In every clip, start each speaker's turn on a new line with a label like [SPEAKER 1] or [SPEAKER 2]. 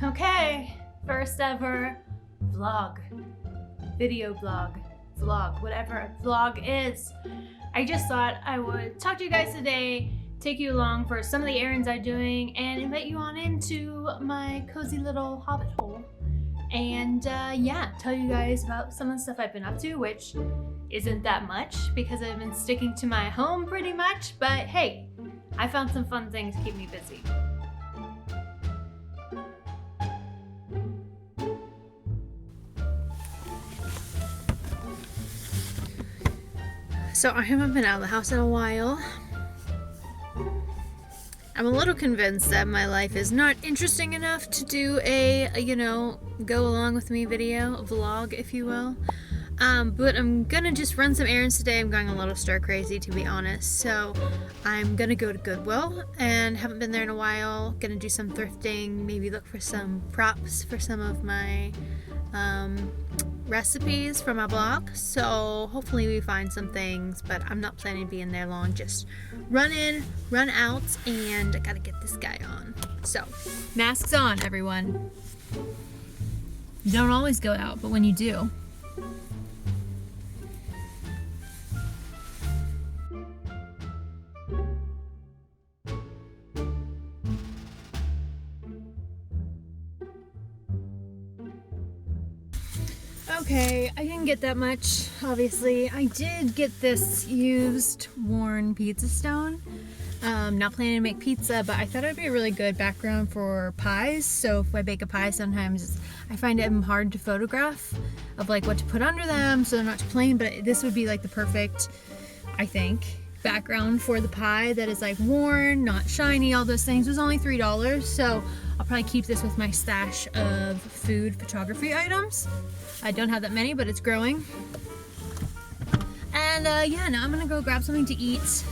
[SPEAKER 1] Okay, first ever vlog, video blog, vlog, whatever a vlog is. I just thought I would talk to you guys today, take you along for some of the errands I'm doing, and invite you on into my cozy little hobbit hole. And yeah, tell you guys about some of the stuff I've been up to, which isn't that much because I've been sticking to my home pretty much, but hey, I found some fun things to keep me busy. So I haven't been out of the house in a while. I'm a little convinced that my life is not interesting enough to do a go along with me video, a vlog, if you will. But I'm gonna just run some errands today. I'm going a little stir crazy, to be honest. So I'm gonna go to Goodwill and haven't been there in a while. Gonna do some thrifting, maybe look for some props for some of my recipes for my blog. So hopefully we find some things, but I'm not planning to be in there long. Just run in, run out, and I gotta get this guy on. So masks on, everyone. You don't always go out, but when you do, okay, I didn't get that much, obviously. I did get this used, worn pizza stone. Not planning to make pizza, but I thought it would be a really good background for pies. So if I bake a pie, sometimes I find it hard to photograph of like what to put under them so they're not too plain, but this would be like the perfect, I think, background for the pie that is like worn, not shiny, all those things. It was only $3, so I'll probably keep this with my stash of food photography items. I don't have that many, but it's growing. And yeah, now I'm gonna go grab something to eat.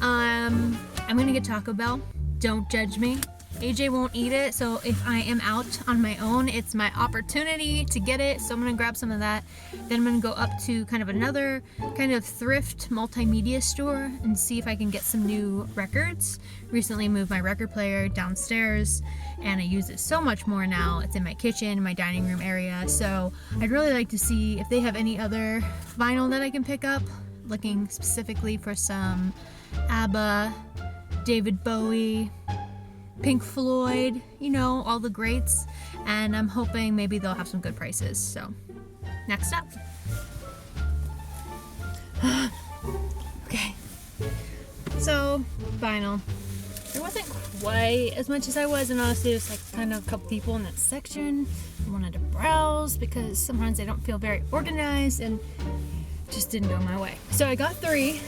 [SPEAKER 1] I'm gonna get Taco Bell. Don't judge me. AJ won't eat it, so if I am out on my own, it's my opportunity to get it. So I'm gonna grab some of that. Then I'm gonna go up to kind of another kind of thrift multimedia store and see if I can get some new records. Recently moved my record player downstairs and I use it so much more now. It's in my kitchen, my dining room area. So I'd really like to see if they have any other vinyl that I can pick up. Looking specifically for some ABBA, David Bowie, Pink Floyd, all the greats, and I'm hoping maybe they'll have some good prices. So next up. Okay, so vinyl. There wasn't quite as much as I was, and honestly there's like kind of a couple people in that section I wanted to browse because sometimes they don't feel very organized and just didn't go my way. So I got 3.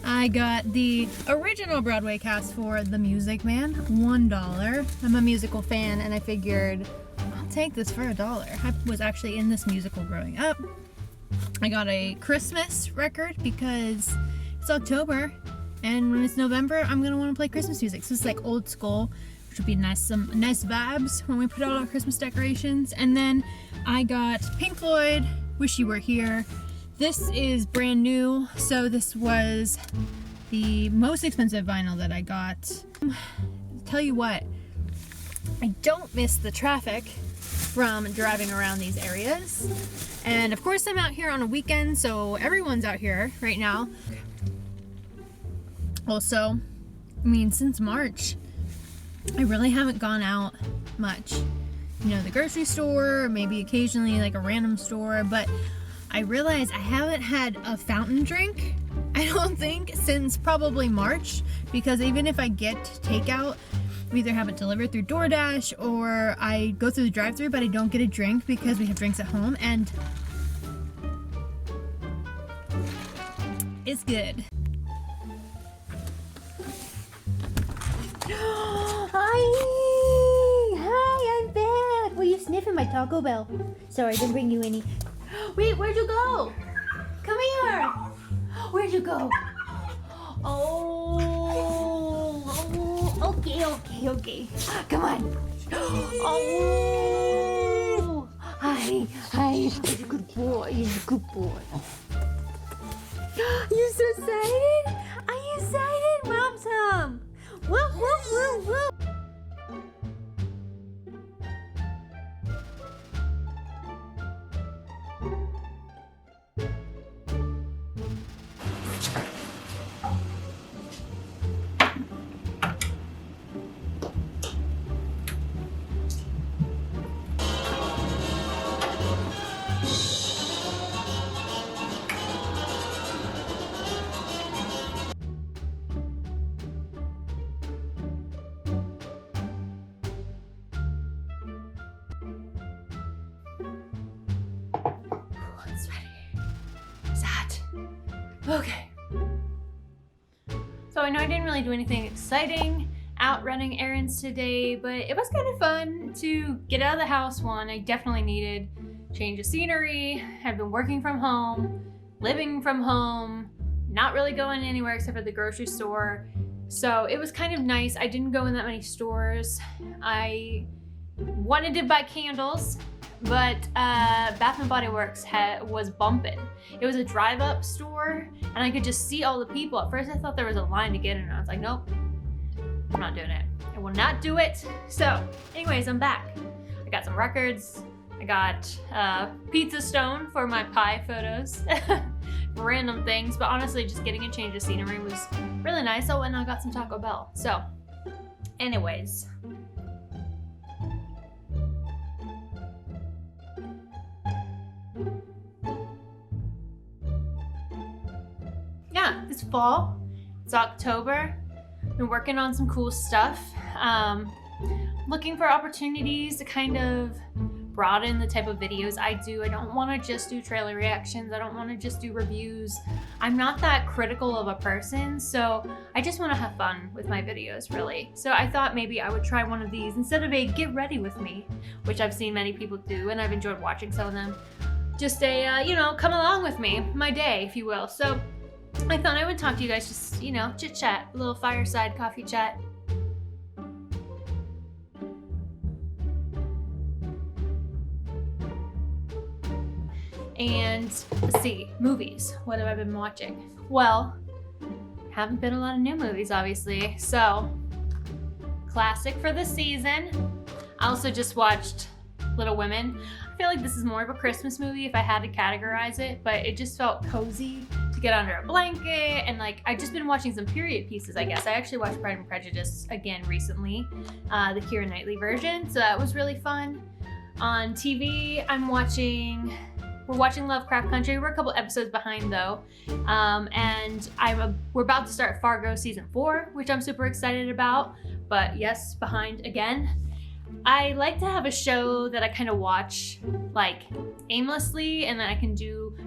[SPEAKER 1] I got the original Broadway cast for The Music Man, $1. I'm a musical fan and I figured I'll take this for $1. I was actually in this musical growing up. I got a Christmas record because it's October and when it's November I'm gonna want to play Christmas music. So it's like old school, which would be some nice vibes when we put out our Christmas decorations. And then I got Pink Floyd, Wish You Were Here. This is brand new, so this was the most expensive vinyl that I got. Tell you what, I don't miss the traffic from driving around these areas. And of course I'm out here on a weekend, so everyone's out here right now. Also, since March, I really haven't gone out much. The grocery store, or maybe occasionally like a random store, but I realized I haven't had a fountain drink, I don't think, since probably March, because even if I get takeout, we either have it delivered through DoorDash or I go through the drive-thru, but I don't get a drink because we have drinks at home, and it's good. Hi, I'm back. Were you sniffing my Taco Bell? Sorry, I didn't bring you any. Wait, where'd you go? Come here. Where'd you go? Oh, okay. Come on. Oh, hi. He's a good boy. You're so excited? Are you excited? Mom's home. Whoop, whoop, whoop, whoop. Okay. So I know I didn't really do anything exciting out running errands today, but it was kind of fun to get out of the house. One, I definitely needed change of scenery. I've been working from home, living from home, not really going anywhere except for the grocery store. So it was kind of nice. I didn't go in that many stores. I wanted to buy candles, but Bath & Body Works was bumping. It was a drive-up store, and I could just see all the people. At first, I thought there was a line to get in, and I was like, nope, I'm not doing it. I will not do it. So, anyways, I'm back. I got some records. I got pizza stone for my pie photos. Random things, but honestly, just getting a change of scenery was really nice. Oh, and I got some Taco Bell. So, anyways. Yeah, it's fall. It's October. Been working on some cool stuff. Looking for opportunities to kind of broaden the type of videos I do. I don't want to just do trailer reactions. I don't want to just do reviews. I'm not that critical of a person, so I just want to have fun with my videos, really. So I thought maybe I would try one of these instead of a get ready with me, which I've seen many people do, and I've enjoyed watching some of them. Just a, come along with me, my day, if you will. So I thought I would talk to you guys, just, chit chat, a little fireside coffee chat. And let's see, movies. What have I been watching? Well, haven't been a lot of new movies, obviously. So, classic for the season. I also just watched Little Women. I feel like this is more of a Christmas movie if I had to categorize it, but it just felt cozy to get under a blanket. And I've just been watching some period pieces, I guess. I actually watched Pride and Prejudice again recently, the Keira Knightley version. So that was really fun. On TV, we're watching Lovecraft Country. We're a couple episodes behind though. And we're about to start Fargo season 4, which I'm super excited about. But yes, behind again. I like to have a show that I kind of watch aimlessly, and then I can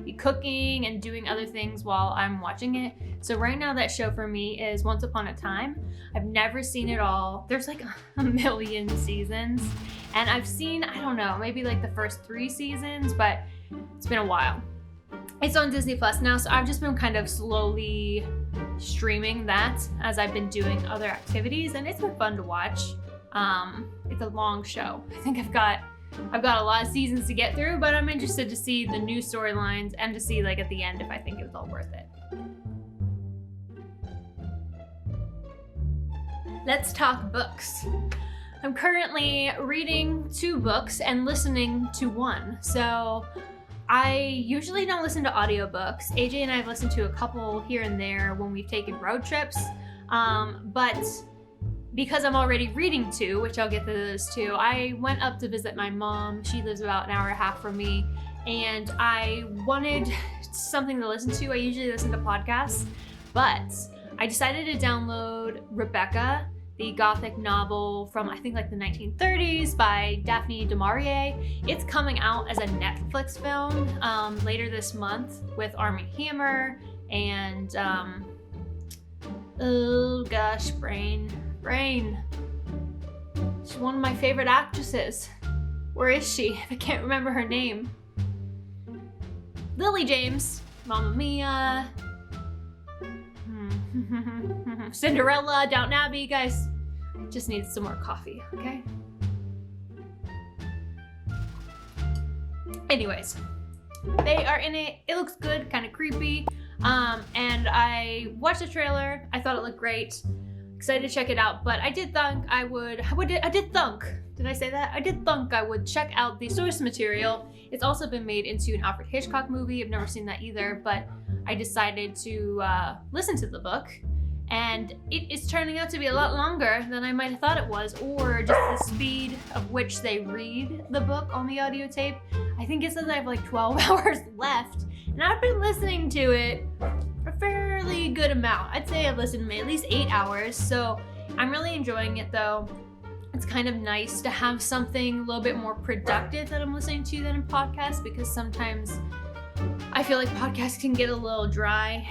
[SPEAKER 1] be cooking and doing other things while I'm watching it. So right now that show for me is Once Upon a Time. I've never seen it all. There's a million seasons, and I've seen, I don't know, maybe the first 3 seasons, but it's been a while. It's on Disney Plus now, so I've just been kind of slowly streaming that as I've been doing other activities, and it's been fun to watch. It's a long show. I think I've got a lot of seasons to get through, but I'm interested to see the new storylines and to see at the end if I think it was all worth it. Let's talk books. I'm currently reading 2 books and listening to 1. So I usually don't listen to audiobooks. AJ and I have listened to a couple here and there when we've taken road trips. But because I'm already reading 2, which I'll get to those too, I went up to visit my mom. She lives about an hour and a half from me, and I wanted something to listen to. I usually listen to podcasts, but I decided to download Rebecca, the gothic novel from I think the 1930s by Daphne du Maurier. It's coming out as a Netflix film later this month with Armie Hammer and oh gosh, brain. She's one of my favorite actresses. Where is she? I can't remember her name. Lily James, Mamma Mia, Cinderella, Downton Abbey. Guys, just need some more coffee, okay? Anyways, they are in it. It looks good, kind of creepy. And I watched the trailer. I thought it looked great. Excited to check it out, but I did thunk I would check out the source material. It's also been made into an Alfred Hitchcock movie. I've never seen that either, but I decided to listen to the book, and it is turning out to be a lot longer than I might have thought it was, or just the speed of which they read the book on the audio tape. I think it says I have 12 hours left, and I've been listening to it a fairly good amount. I'd say I've listened to at least 8 hours, so I'm really enjoying it though. It's kind of nice to have something a little bit more productive that I'm listening to than a podcast, because sometimes I feel like podcasts can get a little dry.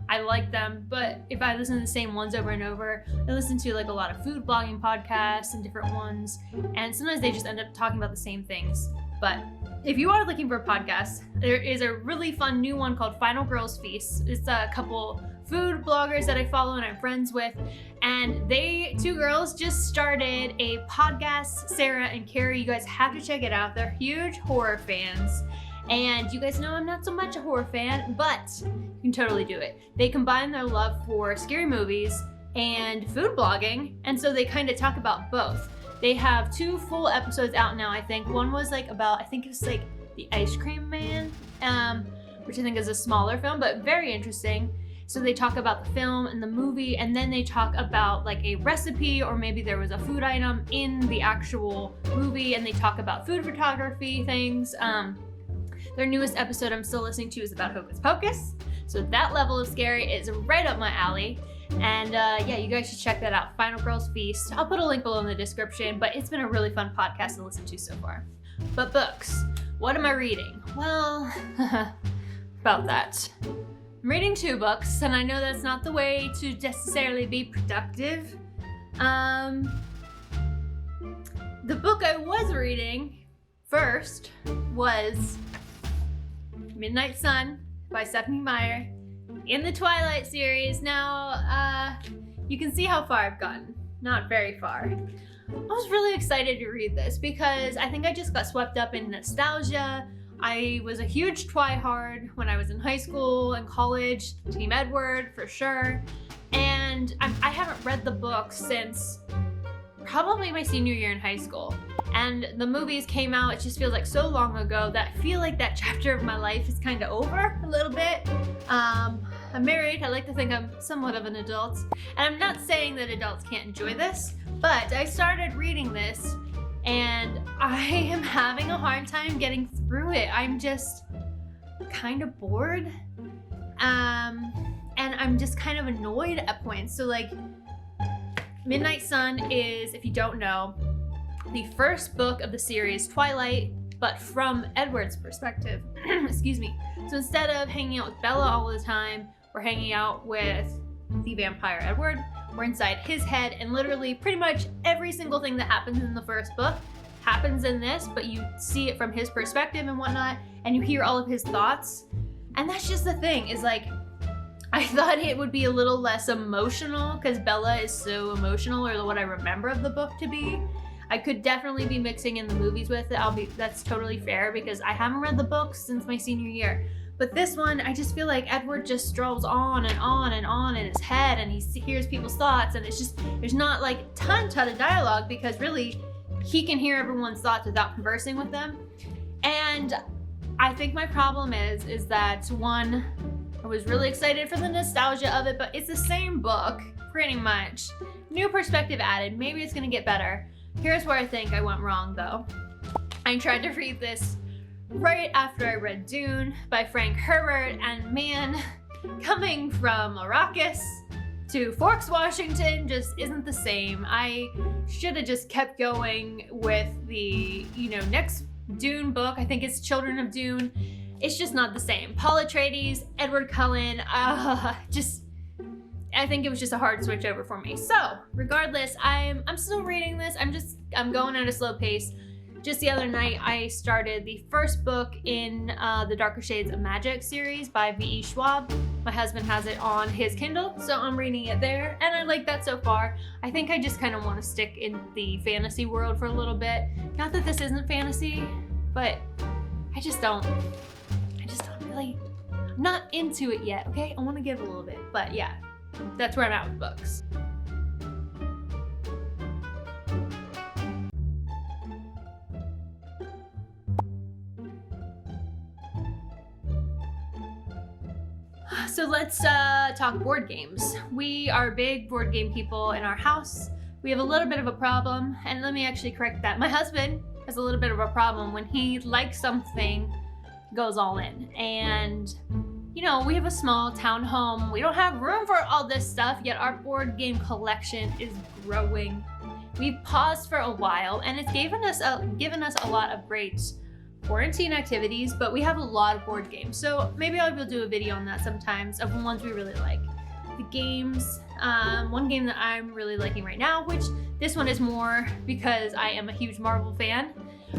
[SPEAKER 1] I like them, but if I listen to the same ones over and over, I listen to like a lot of food blogging podcasts and different ones, and sometimes they just end up talking about the same things. But if you are looking for a podcast, there is a really fun new one called Final Girls Feast. It's a couple food bloggers that I follow and I'm friends with, and they, two girls, just started a podcast. Sarah and Carrie, you guys have to check it out. They're huge horror fans. And you guys know I'm not so much a horror fan, but you can totally do it. They combine their love for scary movies and food blogging, and so they kind of talk about both. They have 2 full episodes out now, I think. One was like about, I think it was like The Ice Cream Man, which I think is a smaller film, but very interesting. So they talk about the film and the movie, and then they talk about like a recipe, or maybe there was a food item in the actual movie, and they talk about food photography things. Their newest episode I'm still listening to is about Hocus Pocus. So that level of scary is right up my alley. And yeah, you guys should check that out. Final Girls Feast. I'll put a link below in the description, but it's been a really fun podcast to listen to so far. But books, what am I reading? Well, about that. I'm reading 2 books, and I know that's not the way to necessarily be productive. The book I was reading first was Midnight Sun by Stephanie Meyer in the Twilight series. Now, you can see how far I've gotten. Not very far. I was really excited to read this because I think I just got swept up in nostalgia. I was a huge twihard when I was in high school and college, Team Edward for sure. And I haven't read the book since probably my senior year in high school. And the movies came out, it just feels like so long ago that I feel like that chapter of my life is kind of over a little bit. I'm married, I like to think I'm somewhat of an adult. And I'm not saying that adults can't enjoy this, but I started reading this and I am having a hard time getting through it. I'm just kind of bored. And I'm just kind of annoyed at points. So like, Midnight Sun is, if you don't know, the first book of the series Twilight, but from Edward's perspective. Excuse me. So instead of hanging out with Bella all the time, we're hanging out with the vampire Edward. We're inside his head, and literally pretty much every single thing that happens in the first book happens in this, but you see it from his perspective and whatnot, and you hear all of his thoughts. And that's just the thing, is like, I thought it would be a little less emotional because Bella is so emotional, or what I remember of the book to be. I could definitely be mixing in the movies with it. That's totally fair because I haven't read the books since my senior year. But this one, I just feel like Edward just strolls on and on and on in his head, and he hears people's thoughts, and it's just, there's not like a ton of dialogue because really he can hear everyone's thoughts without conversing with them. And I think my problem is that, one, I was really excited for the nostalgia of it, but it's the same book, pretty much. New perspective added, maybe it's gonna get better. Here's where I think I went wrong though. I tried to read this right after I read Dune by Frank Herbert, and man, coming from Arrakis to Forks, Washington just isn't the same. I should have just kept going with the, next Dune book. I think it's Children of Dune. It's just not the same. Paul Atreides, Edward Cullen, I think it was just a hard switch over for me. So, regardless, I'm still reading this. I'm going at a slow pace. Just the other night, I started the first book in the Darker Shades of Magic series by V.E. Schwab. My husband has it on his Kindle, so I'm reading it there, and I like that so far. I think I just kind of want to stick in the fantasy world for a little bit. Not that this isn't fantasy, but I just don't really, I'm not into it yet, okay? I want to give a little bit, but yeah, that's where I'm at with books. So let's talk board games. We are big board game people in our house. We have a little bit of a problem, and let me actually correct that. My husband has a little bit of a problem when he likes something, goes all in. And we have a small town home. We don't have room for all this stuff, yet our board game collection is growing. We've paused for a while, and it's given us a lot of great quarantine activities, but we have a lot of board games. So maybe I will do a video on that sometimes of the ones we really like. The games, one game that I'm really liking right now, which this one is more because I am a huge Marvel fan.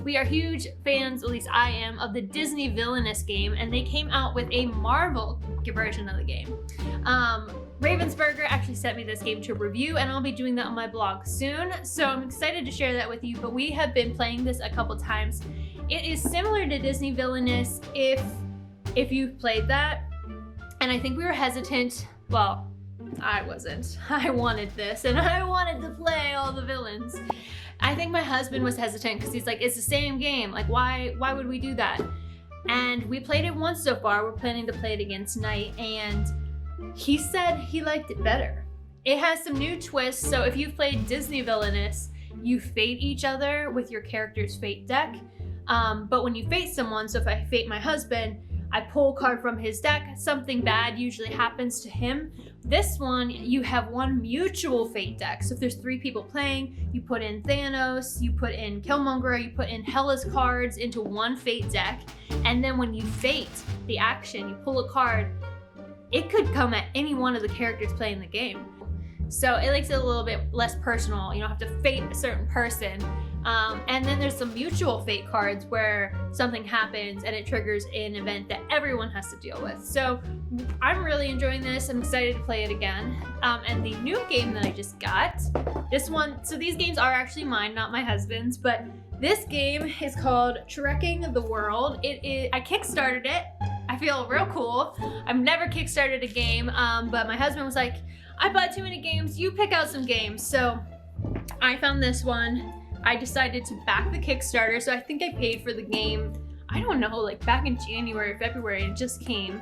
[SPEAKER 1] We are huge fans, at least I am, of the Disney Villainous game, and they came out with a Marvel version of the game. Ravensburger actually sent me this game to review, and I'll be doing that on my blog soon, so I'm excited to share that with you, but we have been playing this a couple times. It is similar to Disney Villainous if you've played that, and I think we were hesitant. Well, I wasn't. I wanted this, and I wanted to play all the villains. I think my husband was hesitant because he's like, it's the same game. Like, why would we do that? And we played it once so far. We're planning to play it again tonight, and he said he liked it better. It has some new twists. So if you've played Disney Villainous, you fate each other with your character's fate deck. But when you fate someone, so if I fate my husband, I pull a card from his deck, something bad usually happens to him. This one, you have one mutual fate deck. So if there's 3 people playing, you put in Thanos, you put in Killmonger, you put in Hela's cards into one fate deck. And then when you fate the action, you pull a card, it could come at any one of the characters playing the game. So it makes it a little bit less personal. You don't have to fate a certain person. And then there's some mutual fate cards where something happens and it triggers an event that everyone has to deal with. So I'm really enjoying this. I'm excited to play it again. And the new game that I just got, this one, so these games are actually mine, not my husband's, but this game is called Trekking the World. I kickstarted it. I feel real cool. I've never kickstarted a game, but my husband was like, I bought too many games, you pick out some games. So I found this one. I decided to back the Kickstarter, so I think I paid for the game, I don't know, like back in January, February, it just came.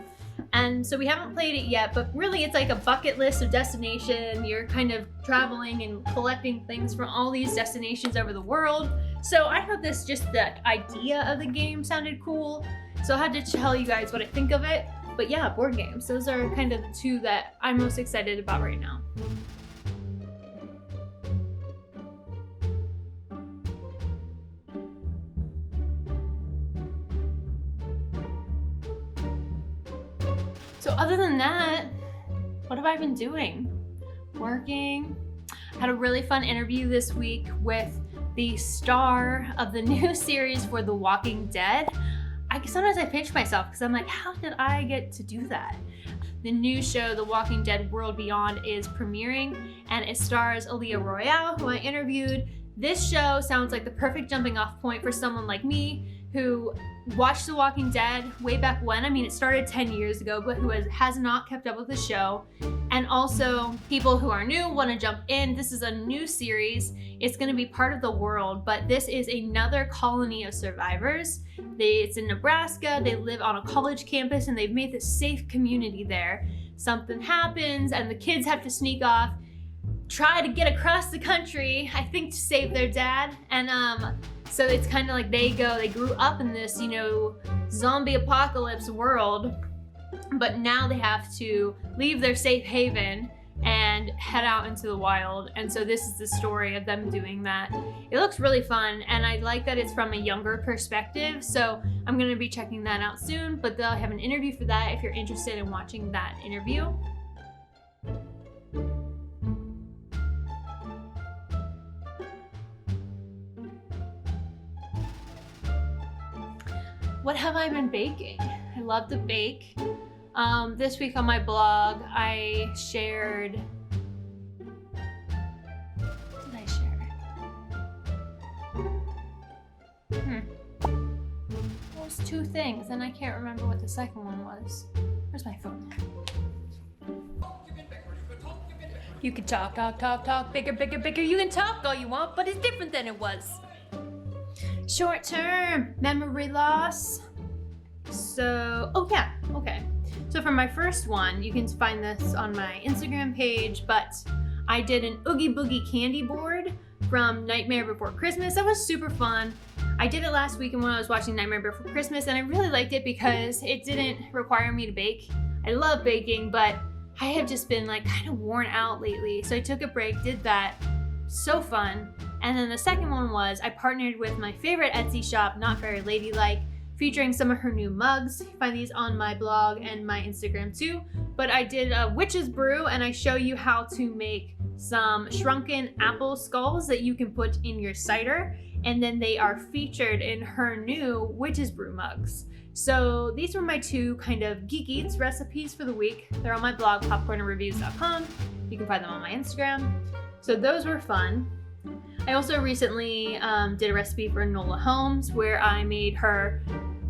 [SPEAKER 1] And so we haven't played it yet, but really it's like a bucket list of destination. You're kind of traveling and collecting things from all these destinations over the world. So I thought the idea of the game sounded cool. So I had to tell you guys what I think of it. But yeah, board games. Those are kind of the 2 that I'm most excited about right now. So other than that, what have I been doing? Working. Had a really fun interview this week with the star of the new series for The Walking Dead. Sometimes I pinch myself because I'm like, how did I get to do that? The new show, The Walking Dead World Beyond, is premiering, and it stars Aaliyah Royale, who I interviewed. This show sounds like the perfect jumping off point for someone like me who watched The Walking Dead way back when. I mean, it started 10 years ago, but who has not kept up with the show. And also people who are new want to jump in. This is a new series. It's going to be part of The World, but this is another colony of survivors. It's in Nebraska. They live on a college campus, and they've made this safe community there. Something happens, and the kids have to sneak off, try to get across the country, I think, to save their dad. And so it's kind of like they grew up in this, zombie apocalypse world, but now they have to leave their safe haven and head out into the wild. And so this is the story of them doing that. It looks really fun, and I like that it's from a younger perspective. So I'm gonna be checking that out soon, but they'll have an interview for that if you're interested in watching that interview. What have I been baking? I love to bake. This week on my blog, I shared. What did I share? There was 2 things, and I can't remember what the second one was. Where's my phone? You can talk, bigger, bigger, bigger. You can talk all you want, but it's different than it was. Short-term memory loss. So, okay. So for my first one, you can find this on my Instagram page, but I did an Oogie Boogie candy board from Nightmare Before Christmas. That was super fun. I did it last weekend when I was watching Nightmare Before Christmas, and I really liked it because it didn't require me to bake. I love baking, but I have just been kind of worn out lately. So I took a break, did that. So fun. And then the second one was I partnered with my favorite Etsy shop, Not Very Ladylike. featuring some of her new mugs. You can find these on my blog and my Instagram too. But I did a witch's brew, and I show you how to make some shrunken apple skulls that you can put in your cider, and then they are featured in her new witch's brew mugs. So these were my two kind of geek eats recipes for the week. They're on my blog, popcornandreviews.com. You can find them on my Instagram. So those were fun. I also recently did a recipe for Nola Holmes where I made her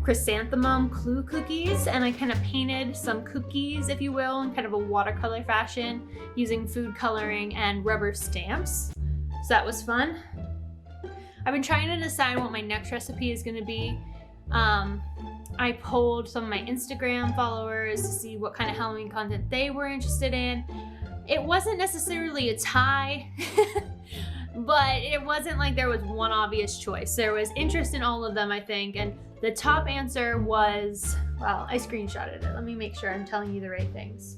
[SPEAKER 1] chrysanthemum clue cookies, and I kind of painted some cookies, if you will, in kind of a watercolor fashion using food coloring and rubber stamps. So that was fun. I've been trying to decide what my next recipe is going to be. I polled some of my Instagram followers to see what kind of Halloween content they were interested in. It wasn't necessarily a tie, but it wasn't like there was one obvious choice. There was interest in all of them, I think, and the top answer was, well, I screenshotted it. Let me make sure I'm telling you the right things.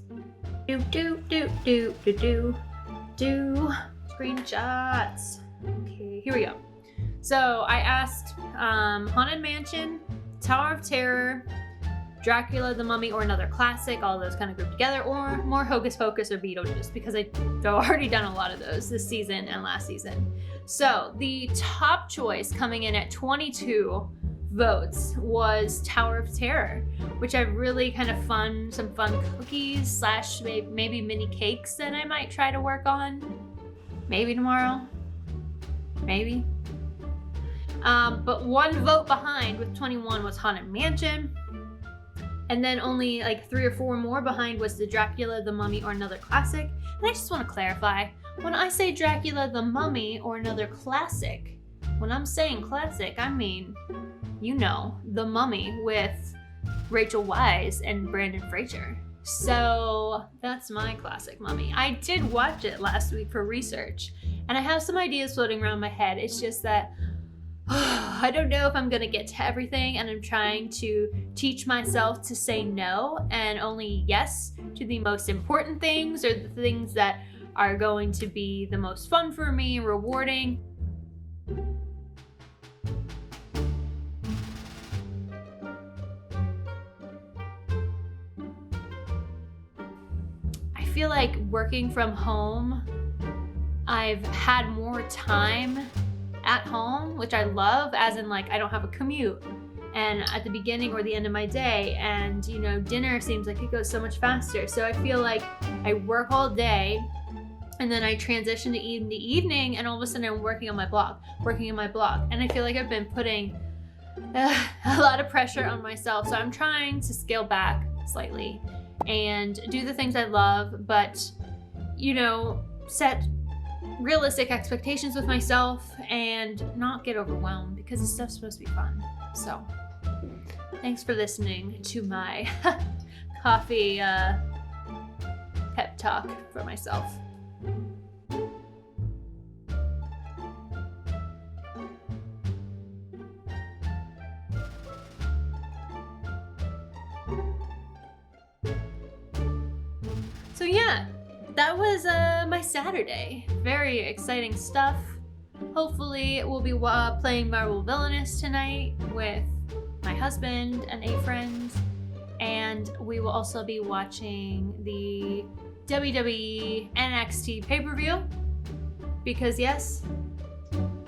[SPEAKER 1] Screenshots. Okay, here we go. So I asked Haunted Mansion, Tower of Terror, Dracula, the Mummy, or another classic, all those kind of grouped together, or more Hocus Pocus or Beetlejuice, because I've already done a lot of those this season and last season. So the top choice coming in at 22 votes was Tower of Terror, which I've really kind of some fun cookies / maybe mini cakes that I might try to work on. Maybe tomorrow. Maybe. But one vote behind with 21 was Haunted Mansion. And then only like 3 or 4 more behind was the Dracula, the Mummy, or another classic. And I just want to clarify, when I say Dracula, the Mummy, or another classic, when I'm saying classic, I mean, you know, The Mummy with Rachel Weisz and Brandon Fraser. So that's my classic Mummy. I did watch it last week for research, and I have some ideas floating around my head. It's just that I don't know if I'm gonna get to everything, and I'm trying to teach myself to say no and only yes to the most important things, or the things that are going to be the most fun for me and rewarding. I feel like working from home, I've had more time at home, which I love, as in like I don't have a commute and at the beginning or the end of my day, and you know, dinner seems like it goes so much faster. So I feel like I work all day and then I transition to eat in the evening, and all of a sudden I'm working in my blog, and I feel like I've been putting a lot of pressure on myself. So I'm trying to scale back slightly and do the things I love, but you know, set realistic expectations with myself and not get overwhelmed, because this stuff's supposed to be fun. So thanks for listening to my coffee pep talk for myself. So yeah, that was my Saturday. Very exciting stuff. Hopefully we'll be playing Marvel Villainous tonight with my husband and a friend, and we will also be watching the WWE NXT pay-per-view, because yes,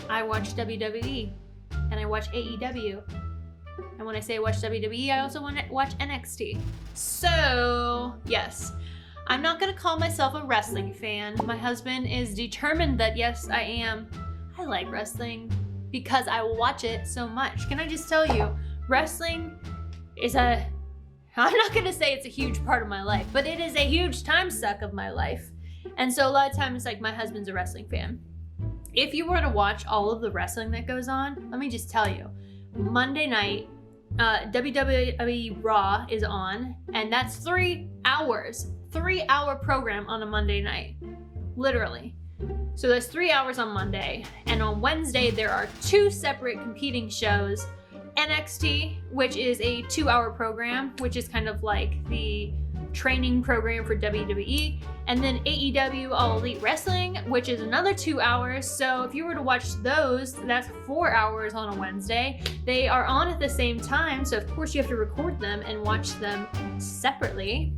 [SPEAKER 1] I watch WWE and I watch AEW, and when I say I watch WWE, I also want to watch NXT. So yes, I'm not going to call myself a wrestling fan. My husband is determined that yes, I am. I like wrestling because I watch it so much. Can I just tell you, wrestling is I'm not going to say it's a huge part of my life, but it is a huge time suck of my life. And so a lot of times, like, my husband's a wrestling fan. If you were to watch all of the wrestling that goes on, let me just tell you, Monday night, WWE Raw is on, and that's 3 hours. 3-hour program on a Monday night, literally. So there's 3 hours on Monday, and on Wednesday there are 2 separate competing shows. NXT, which is a 2-hour program, which is kind of like the training program for WWE, and then AEW All Elite Wrestling, which is another 2 hours. So if you were to watch those, that's 4 hours on a Wednesday. They are on at the same time, so of course you have to record them and watch them separately.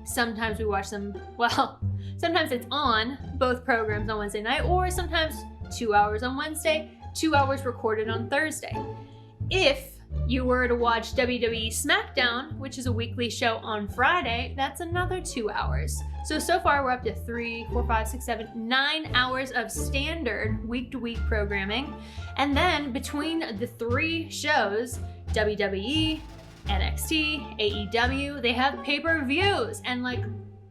[SPEAKER 1] Sometimes we watch them, well, sometimes it's on both programs on Wednesday night, or sometimes 2 hours on Wednesday, 2 hours recorded on Thursday. If you were to watch WWE SmackDown, which is a weekly show on Friday, that's another 2 hours. So far we're up to 3, 4, 5, 6, 7, 9 hours of standard week-to-week programming. And then between the 3 shows, WWE, NXT, AEW, they have pay-per-views. And like,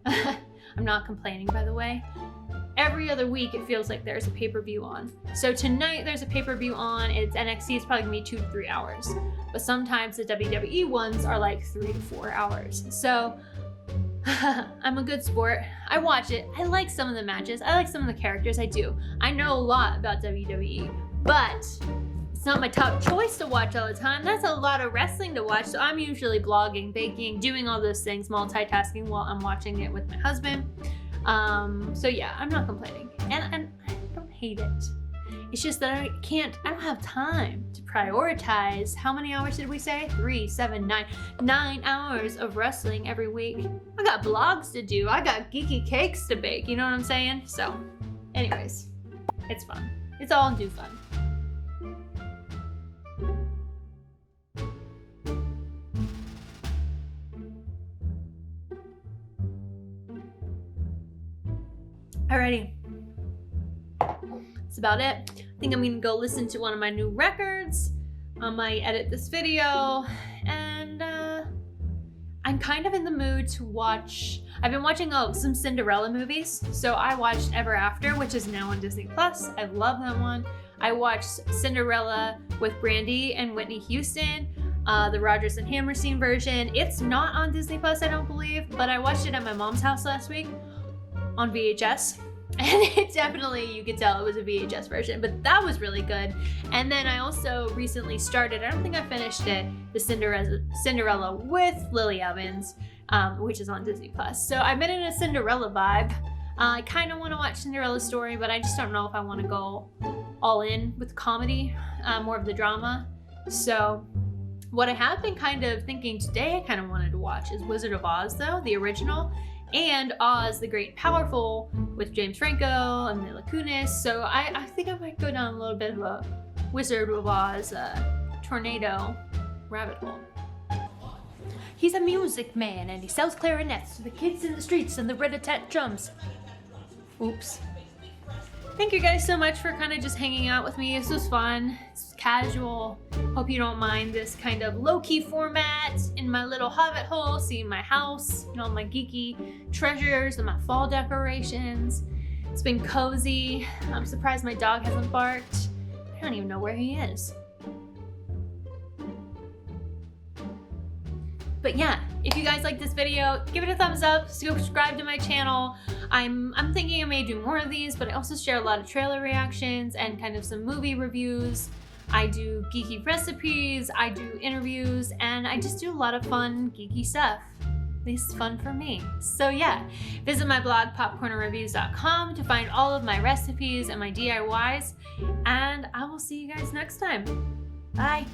[SPEAKER 1] I'm not complaining, by the way. Every other week it feels like there's a pay-per-view on. So tonight there's a pay-per-view on. It's NXT, it's probably gonna be 2 to 3 hours. But sometimes the WWE ones are like 3 to 4 hours. So I'm a good sport. I watch it. I like some of the matches. I like some of the characters. I do. I know a lot about WWE, but it's not my top choice to watch all the time. That's a lot of wrestling to watch. So I'm usually blogging, baking, doing all those things, multitasking while I'm watching it with my husband. So yeah, I'm not complaining, and I don't hate it. It's just that I don't have time to prioritize. How many hours did we say? 3, 7, 9. 9 hours of wrestling every week. I got blogs to do. I got geeky cakes to bake. You know what I'm saying? So anyways, it's fun. It's all in due fun. Alrighty, that's about it. I think I'm gonna go listen to one of my new records. I might edit this video, and I'm kind of in the mood to watch. I've been watching some Cinderella movies. So I watched Ever After, which is now on Disney Plus. I love that one. I watched Cinderella with Brandy and Whitney Houston, the Rodgers and Hammerstein version. It's not on Disney Plus, I don't believe, but I watched it at my mom's house last week on VHS, and it definitely, you could tell it was a VHS version, but that was really good. And then I also recently started, I don't think I finished it, the Cinderella with Lily Evans, which is on Disney Plus. So I've been in a Cinderella vibe. I kind of want to watch Cinderella's story, but I just don't know if I want to go all in with comedy, more of the drama. So what I have been kind of thinking today, I kind of wanted to watch is Wizard of Oz, though, the original, and Oz the Great and Powerful with James Franco and Mila Kunis. So I think I might go down a little bit of a Wizard of Oz tornado rabbit hole. He's a music man and he sells clarinets to the kids in the streets and the rat-a-tat drums. Oops. Thank you guys so much for kind of just hanging out with me. This was fun. It's casual. Hope you don't mind this kind of low-key format in my little hobbit hole, seeing my house and all my geeky treasures and my fall decorations. It's been cozy. I'm surprised my dog hasn't barked. I don't even know where he is. But yeah, if you guys like this video, give it a thumbs up, subscribe to my channel. I'm thinking I may do more of these, but I also share a lot of trailer reactions and kind of some movie reviews. I do geeky recipes, I do interviews, and I just do a lot of fun, geeky stuff. At least it's fun for me. So yeah, visit my blog, popcornreviews.com, to find all of my recipes and my DIYs, and I will see you guys next time. Bye.